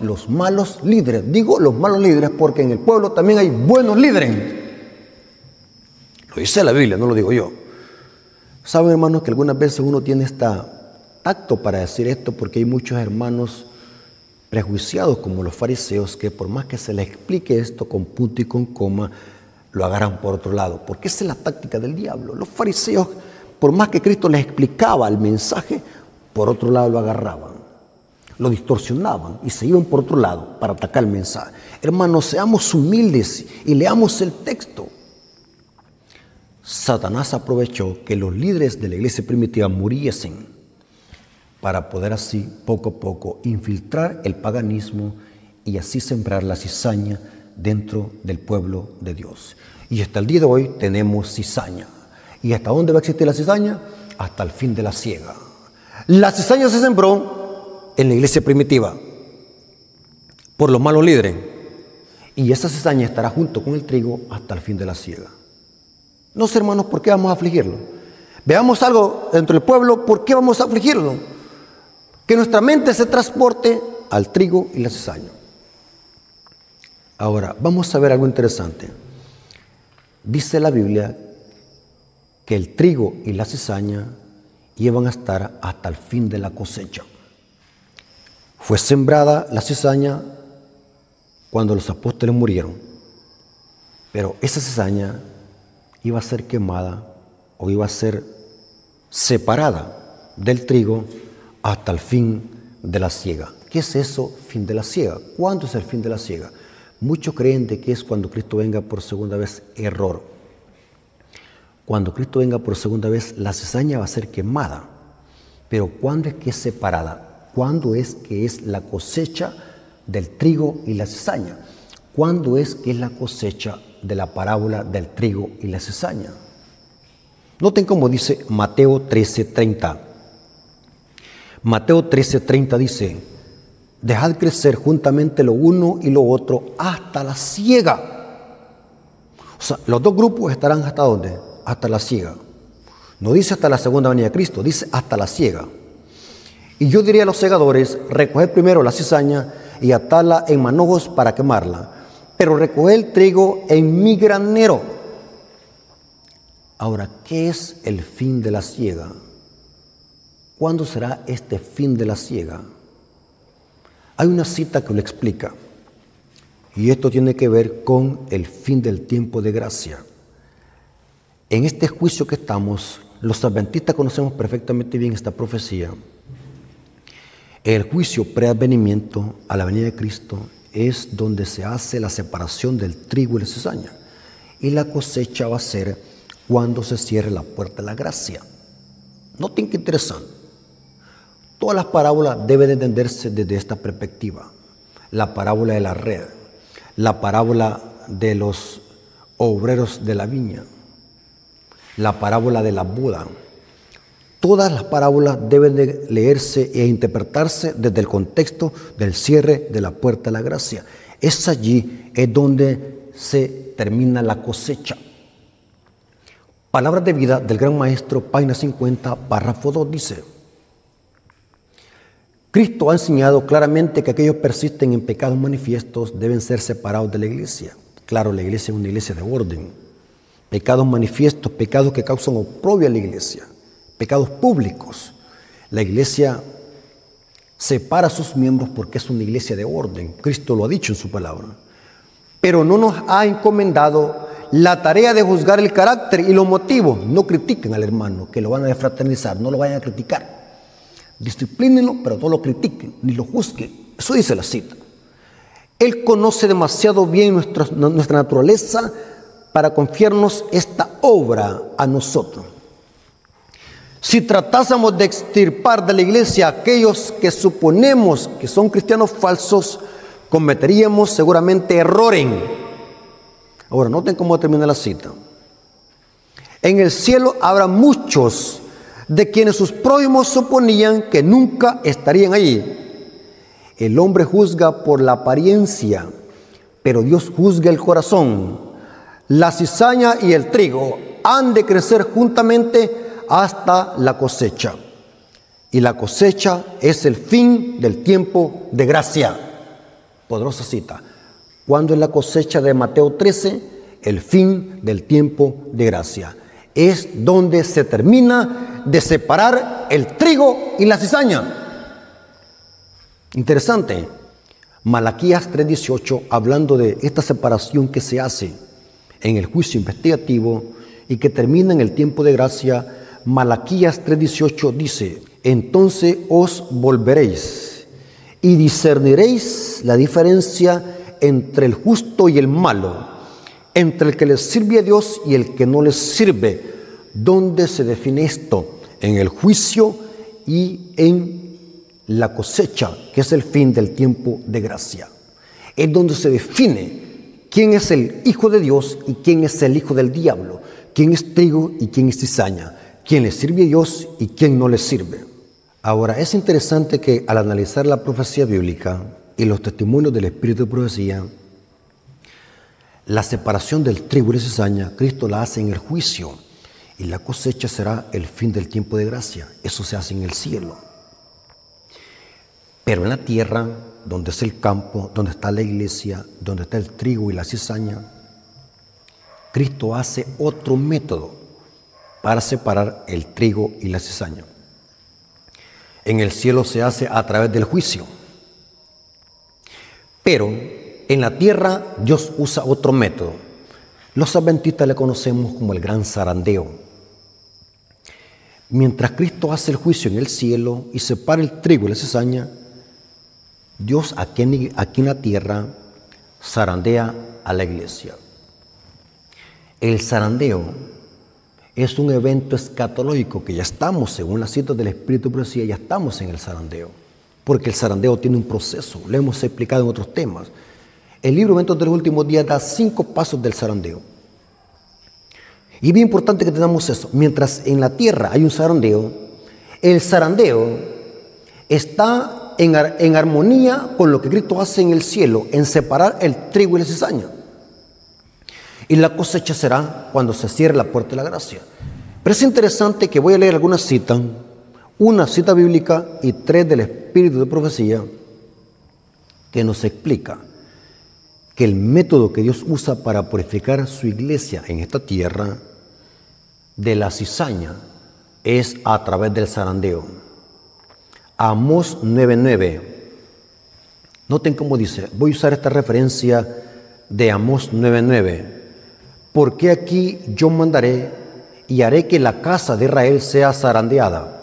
Los malos líderes. Digo los malos líderes porque en el pueblo también hay buenos líderes. Lo dice la Biblia, no lo digo yo. Saben, hermanos, que algunas veces uno tiene tacto para decir esto porque hay muchos hermanos prejuiciados como los fariseos que por más que se les explique esto con punto y con coma, lo agarran por otro lado. Porque esa es la táctica del diablo. Los fariseos, por más que Cristo les explicaba el mensaje, por otro lado lo agarraban, lo distorsionaban y se iban por otro lado para atacar el mensaje. Hermanos, seamos humildes y leamos el texto. Satanás aprovechó que los líderes de la iglesia primitiva muriesen para poder así poco a poco infiltrar el paganismo y así sembrar la cizaña dentro del pueblo de Dios. Y hasta el día de hoy tenemos cizaña. ¿Y hasta dónde va a existir la cizaña? Hasta el fin de la siega. La cizaña se sembró en la iglesia primitiva por los malos líderes. Y esa cizaña estará junto con el trigo hasta el fin de la siega. No sé, hermanos, ¿por qué vamos a afligirlo? Veamos algo dentro del pueblo, ¿por qué vamos a afligirlo? Que nuestra mente se transporte al trigo y la cizaña. Ahora, vamos a ver algo interesante. Dice la Biblia que el trigo y la cizaña iban a estar hasta el fin de la cosecha. Fue sembrada la cizaña cuando los apóstoles murieron, pero esa cizaña iba a ser quemada o iba a ser separada del trigo hasta el fin de la siega. ¿Qué es eso, fin de la siega? ¿Cuándo es el fin de la siega? Muchos creen de que es cuando Cristo venga por segunda vez. Error. Cuando Cristo venga por segunda vez, la cizaña va a ser quemada. Pero ¿cuándo es que es separada? ¿Cuándo es que es la cosecha del trigo y la cizaña? ¿Cuándo es que es la cosecha de la parábola del trigo y la cizaña? Noten cómo dice Mateo 13:30. Mateo 13:30 dice: dejad crecer juntamente lo uno y lo otro hasta la siega. O sea, los dos grupos estarán ¿hasta dónde? Hasta la siega. No dice hasta la segunda venida de Cristo, dice hasta la siega. Y yo diría a los segadores: recoged primero la cizaña y atarla en manojos para quemarla, pero recoged el trigo en mi granero. Ahora, ¿qué es el fin de la siega? ¿Cuándo será este fin de la siega? Hay una cita que lo explica, y esto tiene que ver con el fin del tiempo de gracia. En este juicio que estamos, los adventistas conocemos perfectamente bien esta profecía. El juicio preadvenimiento a la venida de Cristo es donde se hace la separación del trigo y la cizaña, y la cosecha va a ser cuando se cierre la puerta de la gracia. Noten qué interesante. Todas las parábolas deben entenderse desde esta perspectiva. La parábola de la red, la parábola de los obreros de la viña, la parábola de la boda. Todas las parábolas deben de leerse e interpretarse desde el contexto del cierre de la puerta de la gracia. Es allí es donde se termina la cosecha. Palabras de vida del Gran Maestro, página 50, párrafo 2 dice: Cristo ha enseñado claramente que aquellos que persisten en pecados manifiestos deben ser separados de la iglesia. Claro, la iglesia es una iglesia de orden. Pecados manifiestos, pecados que causan oprobio a la iglesia, pecados públicos. La iglesia separa a sus miembros porque es una iglesia de orden. Cristo lo ha dicho en su palabra. Pero no nos ha encomendado la tarea de juzgar el carácter y los motivos. No critiquen al hermano, que lo van a desfraternizar, no lo vayan a criticar. Disciplínenlo, pero no lo critiquen, ni lo juzguen. Eso dice la cita. Él conoce demasiado bien nuestra naturaleza para confiarnos esta obra a nosotros. Si tratásemos de extirpar de la iglesia a aquellos que suponemos que son cristianos falsos, cometeríamos seguramente errores. Ahora, noten cómo termina la cita. En el cielo habrá muchos de quienes sus prójimos suponían que nunca estarían allí. El hombre juzga por la apariencia, pero Dios juzga el corazón. La cizaña y el trigo han de crecer juntamente hasta la cosecha. Y la cosecha es el fin del tiempo de gracia. Poderosa cita. ¿Cuándo es la cosecha de Mateo 13? El fin del tiempo de gracia. Es donde se termina de separar el trigo y la cizaña. Interesante. Malaquías 3:18, hablando de esta separación que se hace en el juicio investigativo y que termina en el tiempo de gracia. Malaquías 3:18 dice: entonces os volveréis y discerniréis la diferencia entre el justo y el malo, entre el que le sirve a Dios y el que no le sirve. ¿Dónde se define esto? En el juicio y en la cosecha, que es el fin del tiempo de gracia. Es donde se define quién es el hijo de Dios y quién es el hijo del diablo, quién es trigo y quién es cizaña, quién le sirve a Dios y quién no le sirve. Ahora, es interesante que al analizar la profecía bíblica y los testimonios del espíritu de profecía, la separación del trigo y la cizaña, Cristo la hace en el juicio y la cosecha será el fin del tiempo de gracia. Eso se hace en el cielo. Pero en la tierra, donde es el campo, donde está la iglesia, donde está el trigo y la cizaña, Cristo hace otro método para separar el trigo y la cizaña. En el cielo se hace a través del juicio. Pero en la tierra Dios usa otro método. Los adventistas le conocemos como el gran zarandeo. Mientras Cristo hace el juicio en el cielo y separa el trigo y la cizaña, Dios aquí en la tierra zarandea a la iglesia. El zarandeo es un evento escatológico que ya estamos, según las citas del Espíritu de Profecía, ya estamos en el zarandeo. Porque el zarandeo tiene un proceso, lo hemos explicado en otros temas. El libro Eventos de los Últimos Días da 5 pasos del zarandeo. Y es bien importante que tengamos eso. Mientras en la tierra hay un zarandeo, el zarandeo está en armonía con lo que Cristo hace en el cielo, en separar el trigo y la cizaña. Y la cosecha será cuando se cierre la puerta de la gracia. Pero es interesante que voy a leer algunas citas, una cita bíblica y 3 del Espíritu de Profecía, que nos explica que el método que Dios usa para purificar su iglesia en esta tierra de la cizaña es a través del zarandeo. Amós 9:9. Noten cómo dice, voy a usar esta referencia de Amós 9:9. Porque aquí yo mandaré y haré que la casa de Israel sea zarandeada.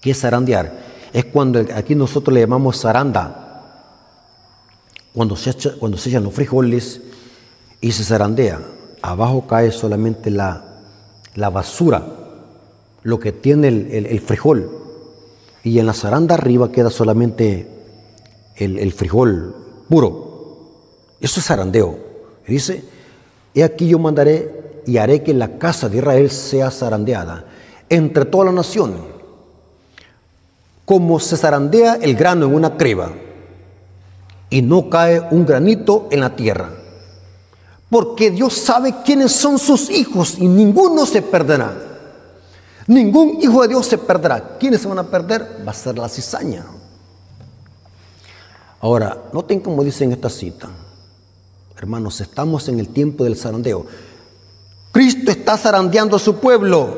¿Qué es zarandear? Es cuando aquí nosotros le llamamos zaranda. Cuando se echan los frijoles y se zarandea, abajo cae solamente la basura, lo que tiene el frijol. Y en la zaranda arriba queda solamente el frijol puro. Eso es zarandeo. Y dice, he aquí yo mandaré y haré que la casa de Israel sea zarandeada entre todas las naciones, como se zarandea el grano en una criba, y no cae un granito en la tierra. Porque Dios sabe quiénes son sus hijos y ninguno se perderá. Ningún hijo de Dios se perderá. ¿Quiénes se van a perder? Va a ser la cizaña. Ahora, noten cómo dice en esta cita. Hermanos, estamos en el tiempo del zarandeo. Cristo está zarandeando a su pueblo.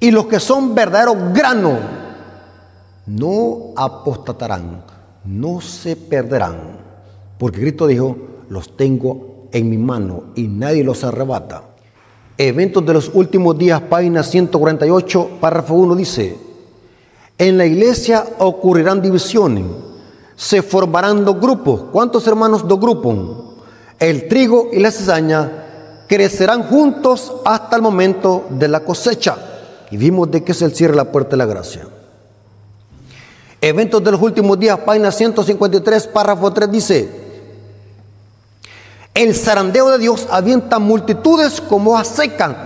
Y los que son verdaderos granos no apostatarán, no se perderán. Porque Cristo dijo, los tengo en mi mano y nadie los arrebata. Eventos de los Últimos Días, página 148, párrafo 1 dice, en la iglesia ocurrirán divisiones, se formarán 2 grupos. ¿Cuántos hermanos? 2 grupos. El trigo y la cizaña crecerán juntos hasta el momento de la cosecha. Y vimos de que es el cierre de la puerta de la gracia. Eventos de los Últimos Días, página 153, párrafo 3 dice, el zarandeo de Dios avienta multitudes como hojas secas.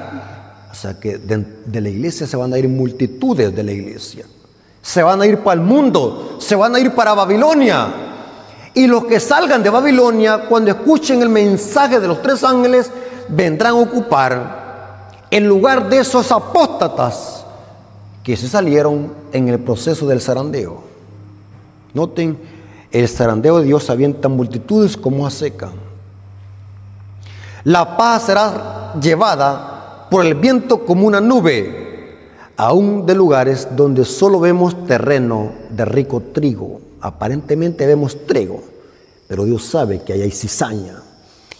O sea que de la iglesia se van a ir multitudes de la iglesia. Se van a ir para el mundo, se van a ir para Babilonia. Y los que salgan de Babilonia, cuando escuchen el mensaje de los 3 ángeles, vendrán a ocupar el lugar de esos apóstatas que se salieron en el proceso del zarandeo. Noten, el zarandeo de Dios avienta multitudes como hojas secas. La paz será llevada por el viento como una nube, aún de lugares donde solo vemos terreno de rico trigo. Aparentemente vemos trigo, pero Dios sabe que ahí hay cizaña.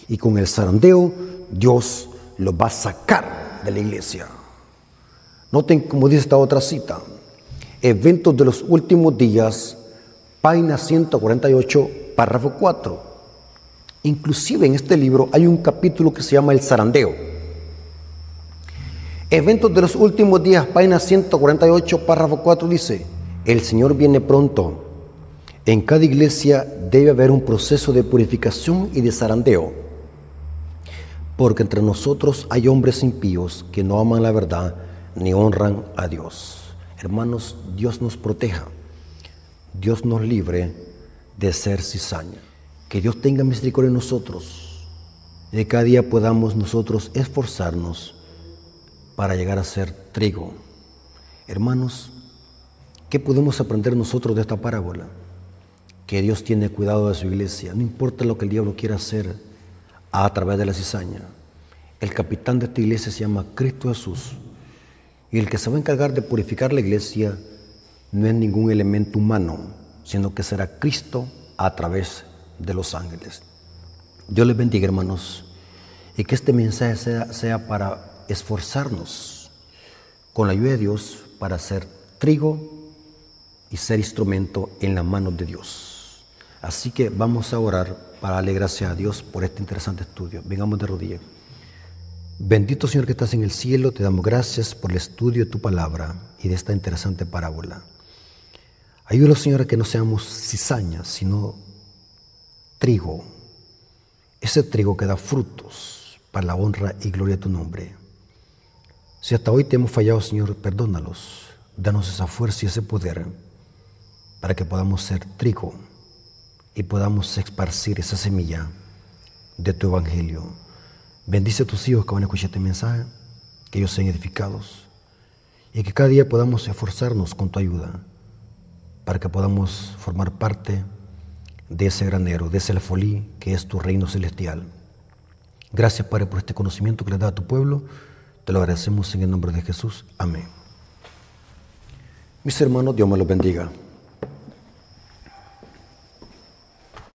Y con el zarandeo, Dios los va a sacar de la iglesia. Noten cómo dice esta otra cita. Eventos de los Últimos Días, página 148, párrafo 4. Inclusive en este libro hay un capítulo que se llama el zarandeo. Eventos de los Últimos Días, página 148, párrafo 4 dice, el Señor viene pronto. En cada iglesia debe haber un proceso de purificación y de zarandeo, porque entre nosotros hay hombres impíos que no aman la verdad ni honran a Dios. Hermanos, Dios nos proteja, Dios nos libre de ser cizaña. Que Dios tenga misericordia de nosotros y que cada día podamos nosotros esforzarnos para llegar a ser trigo. Hermanos, ¿qué podemos aprender nosotros de esta parábola? Que Dios tiene cuidado de su iglesia, no importa lo que el diablo quiera hacer a través de la cizaña. El capitán de esta iglesia se llama Cristo Jesús, y el que se va a encargar de purificar la iglesia no es ningún elemento humano, sino que será Cristo a través de los ángeles. Dios les bendiga, hermanos, y que este mensaje sea para esforzarnos con la ayuda de Dios para ser trigo y ser instrumento en las manos de Dios. Así que vamos a orar para darle gracias a Dios por este interesante estudio. Vengamos de rodillas. Bendito Señor que estás en el cielo, te damos gracias por el estudio de tu palabra y de esta interesante parábola. Ayúdanos, Señor, a que no seamos cizañas, sino trigo. Ese trigo que da frutos para la honra y gloria de tu nombre. Si hasta hoy te hemos fallado, Señor, perdónalos. Danos esa fuerza y ese poder para que podamos ser trigo y podamos esparcir esa semilla de tu evangelio. Bendice a tus hijos que van a escuchar este mensaje, que ellos sean edificados y que cada día podamos esforzarnos con tu ayuda para que podamos formar parte de ese granero, de ese alfolí que es tu reino celestial. Gracias, Padre, por este conocimiento que le da a tu pueblo. Te lo agradecemos en el nombre de Jesús. Amén. Mis hermanos, Dios me los bendiga.